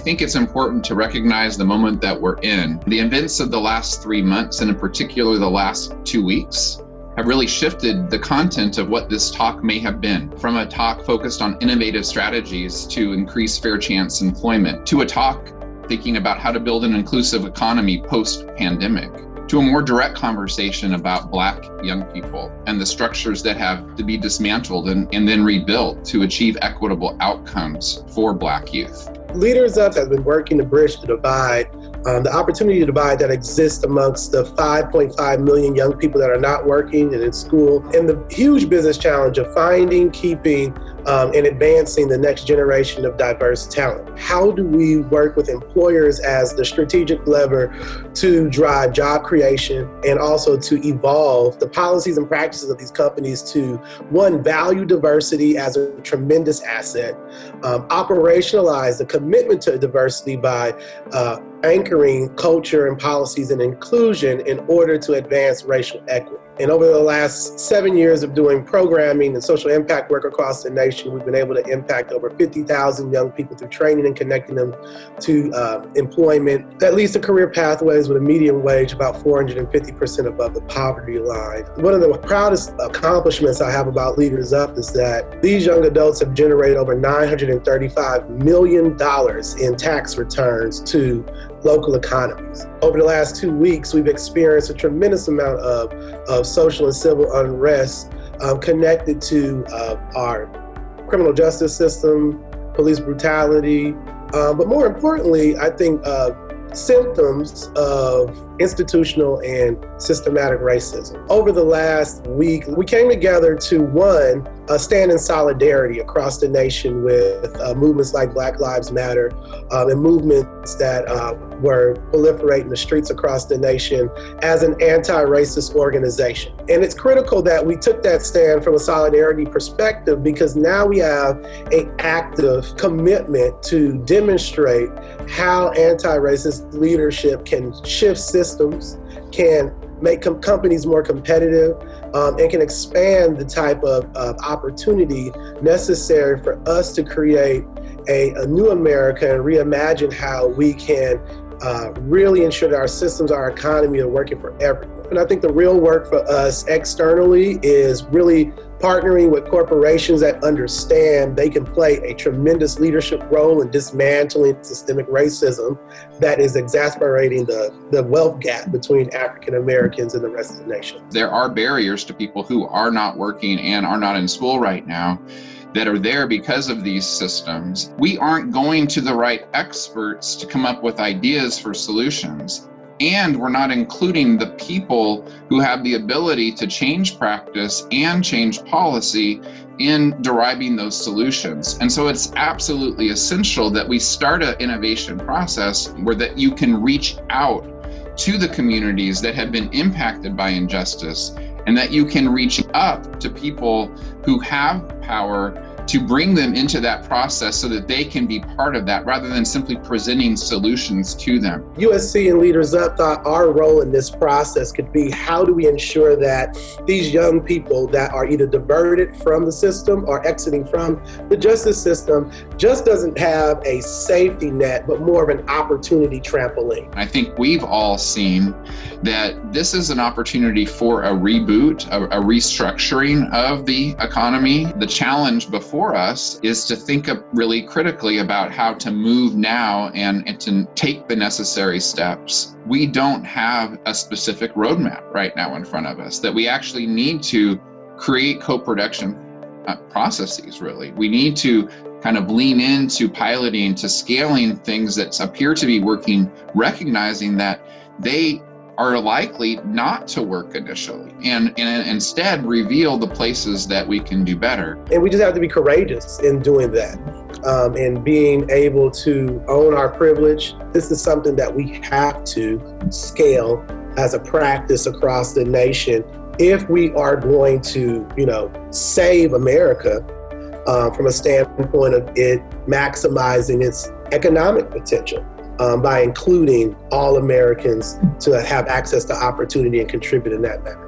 think it's important to recognize the moment that we're in. The events of the last 3 months, and in particular the last 2 weeks, have really shifted the content of what this talk may have been, from a talk focused on innovative strategies to increase fair chance employment, to a talk thinking about how to build an inclusive economy post-pandemic, to a more direct conversation about Black young people and the structures that have to be dismantled and then rebuilt to achieve equitable outcomes for Black youth. LeadersUp has been working to bridge the divide, the opportunity divide that exists amongst the 5.5 million young people that are not working and in school, and the huge business challenge of finding, keeping, and advancing the next generation of diverse talent. How do we work with employers as the strategic lever to drive job creation and also to evolve the policies and practices of these companies to, one, value diversity as a tremendous asset, operationalize the commitment to diversity by anchoring culture and policies and inclusion in order to advance racial equity. And over the last 7 years of doing programming and social impact work across the nation, we've been able to impact over 50,000 young people through training and connecting them to employment that leads to career pathways with a median wage about 450% above the poverty line. One of the proudest accomplishments I have about LeadersUp is that these young adults have generated over $935 million in tax returns to local economies. Over the last 2 weeks, we've experienced a tremendous amount of social and civil unrest connected to our criminal justice system, police brutality, but more importantly, I think symptoms of institutional and systematic racism. Over the last week, we came together to, one, stand in solidarity across the nation with movements like Black Lives Matter and movements that were proliferating the streets across the nation as an anti-racist organization. And it's critical that we took that stand from a solidarity perspective, because now we have an active commitment to demonstrate how anti-racist leadership can shift systems, can make companies more competitive, and can expand the type of opportunity necessary for us to create a new America and reimagine how we can really ensure that our systems, our economy are working for everyone. And I think the real work for us externally is really partnering with corporations that understand they can play a tremendous leadership role in dismantling systemic racism that is exacerbating the wealth gap between African Americans and the rest of the nation. There are barriers to people who are not working and are not in school right now that are there because of these systems. We aren't going to the right experts to come up with ideas for solutions. And we're not including the people who have the ability to change practice and change policy in deriving those solutions. And so it's absolutely essential that we start an innovation process where that you can reach out to the communities that have been impacted by injustice, and that you can reach up to people who have power to bring them into that process so that they can be part of that rather than simply presenting solutions to them. USC and LeadersUp thought our role in this process could be, how do we ensure that these young people that are either diverted from the system or exiting from the justice system just doesn't have a safety net, but more of an opportunity trampoline. I think we've all seen that this is an opportunity for a reboot, a restructuring of the economy. The challenge before us is to think really critically about how to move now and to take the necessary steps. We don't have a specific roadmap right now in front of us, that we actually need to create co-production processes, really. We need to kind of lean into piloting, to scaling things that appear to be working, recognizing that they are likely not to work initially, and instead reveal the places that we can do better. And we just have to be courageous in doing that, and being able to own our privilege. This is something that we have to scale as a practice across the nation if we are going to, save America from a standpoint of it maximizing its economic potential. By including all Americans to have access to opportunity and contribute in that manner.